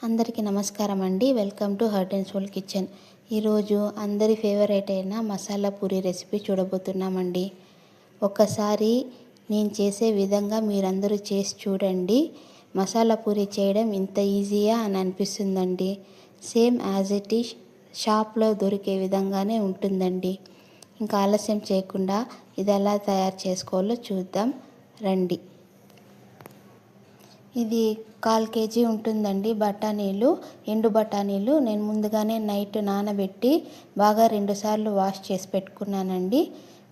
అందరికీ నమస్కారం అండి. Welcome to heart and soul kitchen. ఈరోజు అందరి ఫేవరెట్ అయిన మసాలా పూరి రెసిపీ చూడబోతున్నామండి. ఒక్కసారి నేను చేసే విధంగా మీరందరూ చేసి చూడండి. మసాలా పూరి చేయడం ఇంత ఈజీయా అని అనిపిస్తుందండి. సేమ్ యాజ్ ఇట్ ఈజ్ షాప్లో దొరికే విధంగానే ఉంటుందండి. ఇంకా ఆలస్యం చేయకుండా ఇది ఎలా తయారు చేసుకోవాలో చూద్దాం రండి. ఇది 1/4 kg ఉంటుందండి బఠానీలు, ఎండు బఠానీలు. నేను ముందుగానే నైట్ నానబెట్టి బాగా 2 సార్లు వాష్ చేసి పెట్టుకున్నానండి.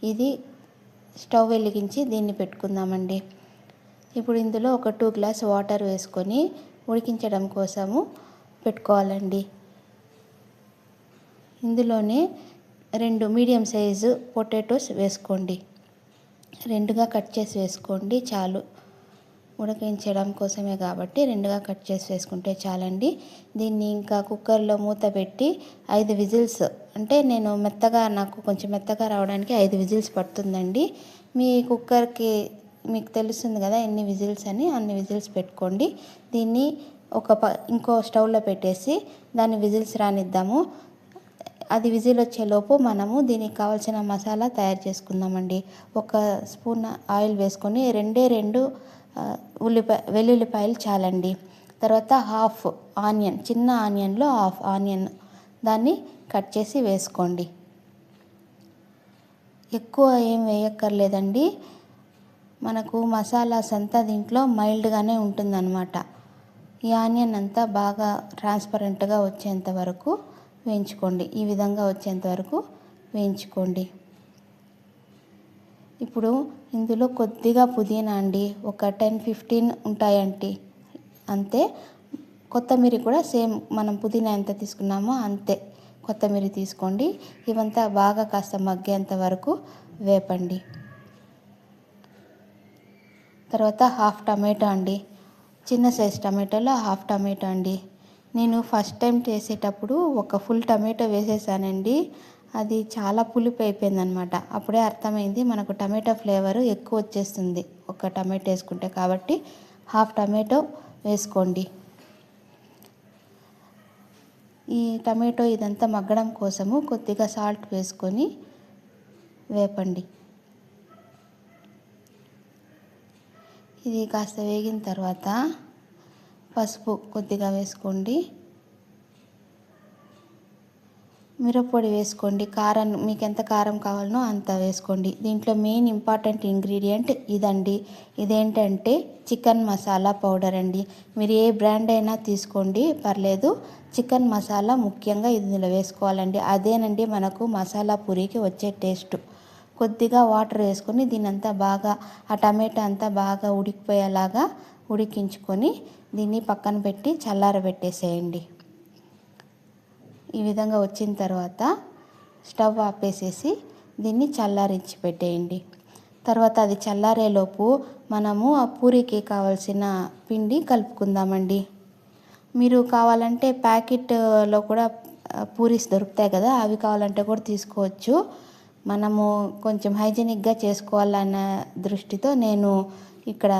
ఇది స్టవ్ వెలిగించి దీన్ని పెట్టుకుందామండి. ఇప్పుడు ఇందులో ఒక 2 గ్లాస్ వాటర్ వేసుకొని ఉడికించడం కోసము పెట్టుకోవాలండి. ఇందులోనే 2 మీడియం సైజు పొటాటోస్ వేసుకోండి. 2గా కట్ చేసి వేసుకోండి చాలు. ఉడికించడం కోసమే కాబట్టి 2గా కట్ చేసి వేసుకుంటే చాలండి. దీన్ని ఇంకా కుక్కర్లో మూత పెట్టి 5 విజిల్స్, అంటే నేను నాకు కొంచెం మెత్తగా రావడానికి 5 విజిల్స్ పడుతుందండి. మీ కుక్కర్కి మీకు తెలుస్తుంది కదా ఎన్ని విజిల్స్ అని, అన్ని విజిల్స్ పెట్టుకోండి. దీన్ని ఇంకో స్టవ్లో పెట్టేసి దాన్ని విజిల్స్ రానిద్దాము. అది విజిల్ వచ్చేలోపు మనము దీనికి కావాల్సిన మసాలా తయారు చేసుకుందామండి. 1 స్పూన్ ఆయిల్ వేసుకొని 2 వెల్లుల్లిపాయలు చాలండి. తర్వాత హాఫ్ ఆనియన్, చిన్న ఆనియన్లో హాఫ్ ఆనియన్ దాన్ని కట్ చేసి వేసుకోండి. ఎక్కువ ఏం వేయక్కర్లేదండి. మనకు మసాలాస్ అంతా దీంట్లో మైల్డ్గానే ఉంటుందన్నమాట. ఈ ఆనియన్ అంతా బాగా ట్రాన్స్పరెంట్గా వచ్చేంత వరకు వేయించుకోండి. ఈ విధంగా వచ్చేంత వరకు వేయించుకోండి. ఇప్పుడు ఇందులో కొద్దిగా పుదీనా అండి, ఒక 10-15 ఉంటాయండి అంతే. కొత్తిమీర కూడా సేమ్ మనం పుదీనా ఎంత తీసుకున్నామో అంతే కొత్తిమీర తీసుకోండి. ఇవంతా బాగా కాస్త మగ్గేంత వరకు వేపండి. తర్వాత హాఫ్ టమాటో అండి, చిన్న సైజ్ టమాటోలో హాఫ్ టమాటో అండి. నేను ఫస్ట్ టైం చేసేటప్పుడు ఒక ఫుల్ టమాటో వేసేసానండి. అది చాలా పులుపు అయిపోయిందనమాట. అప్పుడే అర్థమైంది మనకు టమాటో ఫ్లేవర్ ఎక్కువ వచ్చేస్తుంది ఒక టమాటో వేసుకుంటే. కాబట్టి హాఫ్ టమాటో వేసుకోండి. ఈ టమాటో ఇదంతా మగ్గడం కోసము కొద్దిగా సాల్ట్ వేసుకొని వేపండి. ఇది కాస్త వేగిన తర్వాత పసుపు కొద్దిగా వేసుకోండి. మిరప్పొడి వేసుకోండి. కారం మీకు ఎంత కారం కావాలనో అంత వేసుకోండి. దీంట్లో మెయిన్ ఇంపార్టెంట్ ఇంగ్రీడియంట్ ఇదండి. ఇదేంటంటే చికెన్ మసాలా పౌడర్ అండి. మీరు ఏ బ్రాండ్ అయినా తీసుకోండి పర్లేదు. చికెన్ మసాలా ముఖ్యంగా ఇందులో వేసుకోవాలండి. అదేనండి మనకు మసాలా పూరికి వచ్చే టేస్ట్. కొద్దిగా వాటర్ వేసుకొని దీనంతా బాగా, ఆ టమాటా అంతా బాగా ఉడికిపోయేలాగా ఉడికించుకొని దీన్ని పక్కన పెట్టి చల్లారబెట్టేసేయండి. ఈ విధంగా వచ్చిన తర్వాత స్టవ్ ఆపేసేసి దీన్ని చల్లారించి పెట్టేయండి. తర్వాత అది చల్లారేలోపు మనము ఆ పూరికి కావాల్సిన పిండి కలుపుకుందామండి. మీరు కావాలంటే ప్యాకెట్లో కూడా పూరీస్ దొరుకుతాయి కదా, అవి కావాలంటే కూడా తీసుకోవచ్చు. మనము కొంచెం హైజీనిక్గా చేసుకోవాలన్న దృష్టితో నేను ఇక్కడ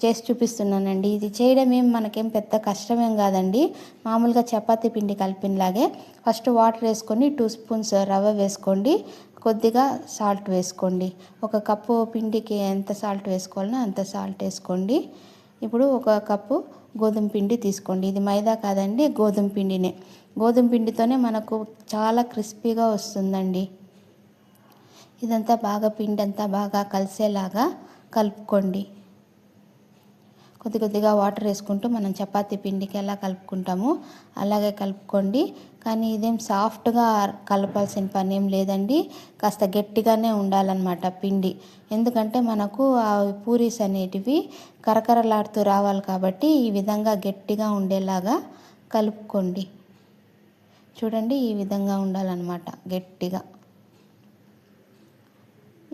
చేసి చూపిస్తున్నానండి. ఇది చేయడం మనకేం పెద్ద కష్టమేం కాదండి. మామూలుగా చపాతీ పిండి కలిపినలాగే ఫస్ట్ వాటర్ వేసుకొని 2 స్పూన్స్ రవ్వ వేసుకోండి. కొద్దిగా సాల్ట్ వేసుకోండి. 1 కప్పు పిండికి ఎంత సాల్ట్ వేసుకోవాలనో అంత సాల్ట్ వేసుకోండి. ఇప్పుడు 1 కప్పు గోధుమ పిండి తీసుకోండి. ఇది మైదా కాదండి, గోధుమ పిండినే. గోధుమ పిండితోనే మనకు చాలా క్రిస్పీగా వస్తుందండి. ఇదంతా బాగా పిండి అంతా బాగా కలిసేలాగా కలుపుకోండి. కొద్దిగా వాటర్ వేసుకుంటూ మనం చపాతీ పిండికి ఎలా కలుపుకుంటామో అలాగే కలుపుకోండి. కానీ ఇదేం సాఫ్ట్గా కలపాల్సిన పని ఏం లేదండి. కాస్త గట్టిగానే ఉండాలన్నమాట పిండి. ఎందుకంటే మనకు ఆ పూరీస్ అనేటివి కరకరలాడుతూ రావాలి కాబట్టి ఈ విధంగా గట్టిగా ఉండేలాగా కలుపుకోండి. చూడండి, ఈ విధంగా ఉండాలన్నమాట గట్టిగా.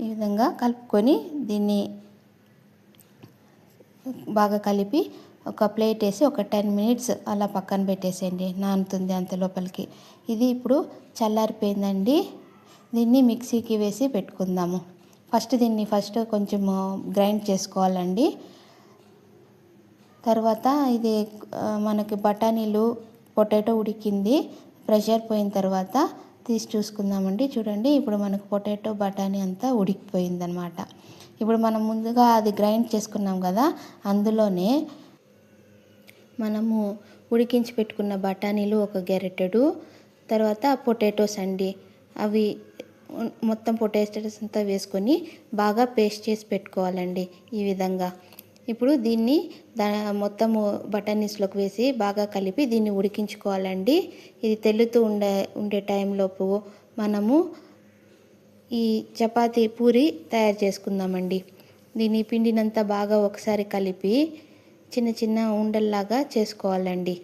ఈ విధంగా కలుపుకొని దీన్ని బాగా కలిపి ఒక ప్లేట్ వేసి ఒక 10 మినిట్స్ అలా పక్కన పెట్టేసేయండి. నానుతుంది అంత లోపలికి. ఇది ఇప్పుడు చల్లారిపోయిందండి. దీన్ని మిక్సీకి వేసి పెట్టుకుందాము. దీన్ని ఫస్ట్ కొంచెం గ్రైండ్ చేసుకోవాలండి. తర్వాత ఇది మనకి బఠానీలు పొటాటో ఉడికింది. ప్రెషర్ పోయిన తర్వాత తీసి చూసుకుందామండి. చూడండి, ఇప్పుడు మనకు పొటాటో బఠానీ అంతా ఉడికిపోయిందనమాట. ఇప్పుడు మనం ముందుగా అది గ్రైండ్ చేసుకున్నాం కదా, అందులోనే మనము ఉడికించి పెట్టుకున్న బఠానీలు ఒక గెరెటెడు, తర్వాత పొటాటోస్ అండి, అవి మొత్తం పొటాటోస్ అంతా వేసుకొని బాగా పేస్ట్ చేసి పెట్టుకోవాలండి ఈ విధంగా. ఇప్పుడు దీన్ని మొత్తము బఠానీస్లోకి వేసి బాగా కలిపి దీన్ని ఉడికించుకోవాలండి. ఇది తెల్లుతూ ఉండే టైంలోపు మనము ఈ చపాతీ పూరి తయారు చేసుకుందామండి. దీని పిండినంతా బాగా ఒకసారి కలిపి చిన్న చిన్న ఉండల్లాగా చేసుకోవాలండి.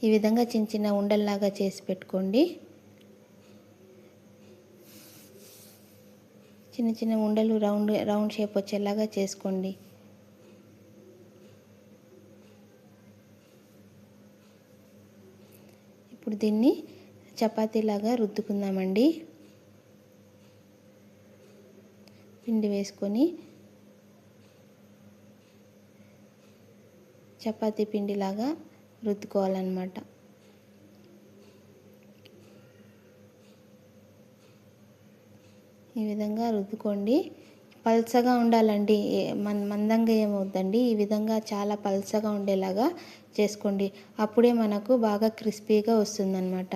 ఈ విధంగా చిన్న చిన్న ఉండల్లాగా చేసి పెట్టుకోండి. చిన్న చిన్న ఉండలు రౌండ్ షేప్ వచ్చేలాగా చేసుకోండి. ఇప్పుడు దీన్ని చపాతీలాగా రుద్దుకుందామండి. పిండి వేసుకొని చపాతీ పిండిలాగా రుద్దుకోవాలన్నమాట. ఈ విధంగా రుద్దుకోండి. పల్చగా ఉండాలండి, మందంగా ఏమవుద్దండి. ఈ విధంగా చాలా పల్చగా ఉండేలాగా చేసుకోండి. అప్పుడే మనకు బాగా క్రిస్పీగా వస్తుందన్నమాట.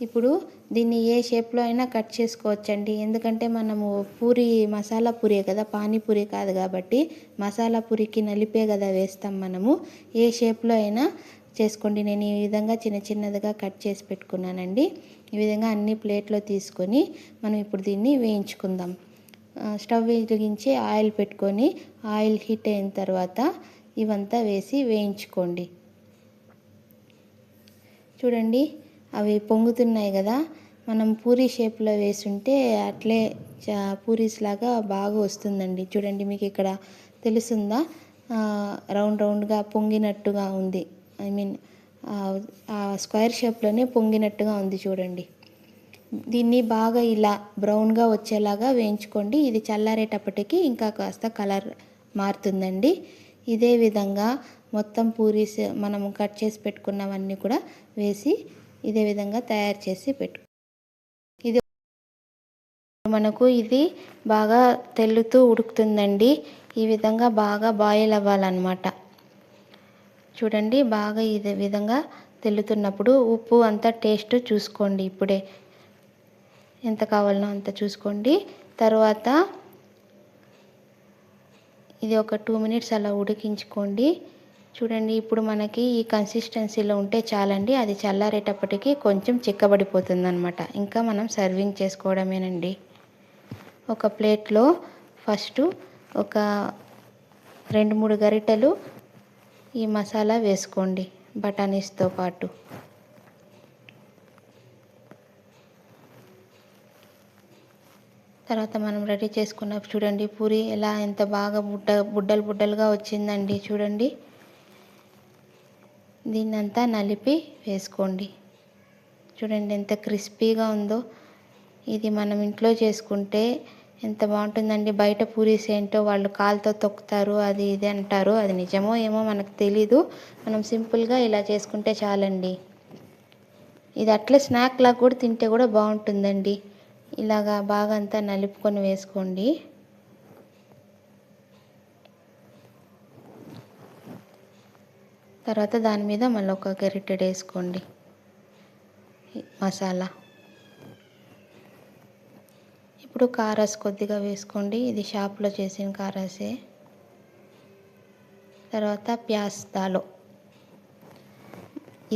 ఇప్పుడు దీన్ని ఏ షేప్లో అయినా కట్ చేసుకోవచ్చండి. ఎందుకంటే మనము పూరి మసాలా పూరే కదా, పానీపూరి కాదు కాబట్టి మసాలా పూరికి నలిపే కదా వేస్తాం మనము. ఏ షేప్లో అయినా చేసుకోండి. నేను ఈ విధంగా చిన్న చిన్నదిగా కట్ చేసి పెట్టుకున్నానండి. ఈ విధంగా అన్ని ప్లేట్లో తీసుకొని మనం ఇప్పుడు దీన్ని వేయించుకుందాం. స్టవ్ వెలిగించి ఆయిల్ పెట్టుకొని ఆయిల్ హీట్ అయిన తర్వాత ఇవంతా వేసి వేయించుకోండి. చూడండి, అవి పొంగుతున్నాయి కదా. మనం పూరీ షేప్లో వేసుంటే అట్లే పూరీస్ లాగా బాగా వస్తుందండి. చూడండి, మీకు ఇక్కడ తెలుస్తుందా, రౌండ్గా పొంగినట్టుగా ఉంది. స్క్వేర్ షేప్లోనే పొంగినట్టుగా ఉంది చూడండి. దీన్ని బాగా ఇలా బ్రౌన్గా వచ్చేలాగా వేయించుకోండి. ఇది చల్లారేటప్పటికి ఇంకా కాస్త కలర్ మారుతుందండి. ఇదే విధంగా మొత్తం పూరీస్ మనం కట్ చేసి పెట్టుకున్నవన్నీ కూడా వేసి ఇదే విధంగా తయారు చేసి ఇది మనకు ఇది బాగా తెల్లుతూ ఉడుకుతుందండి. ఈ విధంగా బాగా బాయిల్ అవ్వాలన్నమాట. చూడండి, బాగా ఇదే విధంగా తెల్లుతున్నప్పుడు ఉప్పు అంతా టేస్ట్ చూసుకోండి. ఇప్పుడే ఎంత కావాలనో అంత చూసుకోండి. తర్వాత ఇది ఒక 2 మినిట్స్ అలా ఉడికించుకోండి. చూడండి, ఇప్పుడు మనకి ఈ కన్సిస్టెన్సీలో ఉంటే చాలండి. అది చల్లారేటప్పటికి కొంచెం చిక్కబడిపోతుంది అనమాట. ఇంకా మనం సర్వింగ్ చేసుకోవడమేనండి. ఒక ప్లేట్లో ఫస్ట్ ఒక 2-3 గరిటెలు ఈ మసాలా వేసుకోండి బఠానీస్తో పాటు. తర్వాత మనం రెడీ చేసుకున్న చూడండి పూరి ఎంత బాగా బుడ్డలుగా వచ్చిందండి. చూడండి, దీన్నంతా నలిపి వేసుకోండి. చూడండి ఎంత క్రిస్పీగా ఉందో. ఇది మనం ఇంట్లో చేసుకుంటే ఎంత బాగుంటుందండి. బయట పూరీస్ ఏంటో వాళ్ళు కాలుతో తొక్కుతారు, అది ఇది అంటారు. అది నిజమో ఏమో మనకు తెలీదు. మనం సింపుల్గా ఇలా చేసుకుంటే చాలండి. ఇది అట్లే స్నాక్ లాగా కూడా తింటే కూడా బాగుంటుందండి. ఇలాగా బాగా అంతా నలుపుకొని వేసుకోండి. తర్వాత దాని మీద మళ్ళీ ఒక గరిటెడు వేసుకోండి మసాలా. ఇప్పుడు కారాస్ కొద్దిగా వేసుకోండి. ఇది షాప్లో చేసిన కారాసే. తర్వాత ప్యాస్ దాలో,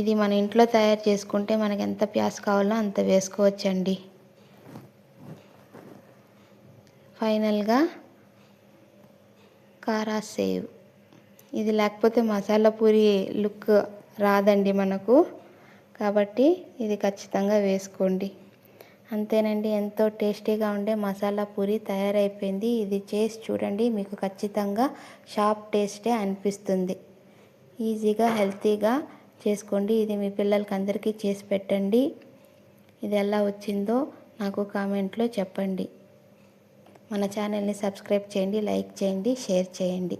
ఇది మన ఇంట్లో తయారు చేసుకుంటే మనకి ఎంత ప్యాస్ కావాలో అంత వేసుకోవచ్చండి. ఫైనల్గా కారా సేవ్. ఇది లేకపోతే మసాలా పూరి లుక్ రాదండి మనకు, కాబట్టి ఇది ఖచ్చితంగా వేసుకోండి. అంతేనండి, ఎంతో టేస్టీగా ఉండే మసాలా పూరి తయారైపోయింది. ఇది చేసి చూడండి, మీకు ఖచ్చితంగా షాప్ టేస్టే అనిపిస్తుంది. ఈజీగా హెల్తీగా చేసుకోండి. ఇది మీ పిల్లలకి అందరికీ చేసి పెట్టండి. ఇది ఎలా వచ్చిందో నాకు కామెంట్లో చెప్పండి. మన ఛానల్ని సబ్స్క్రైబ్ చేయండి, లైక్ చేయండి, షేర్ చేయండి.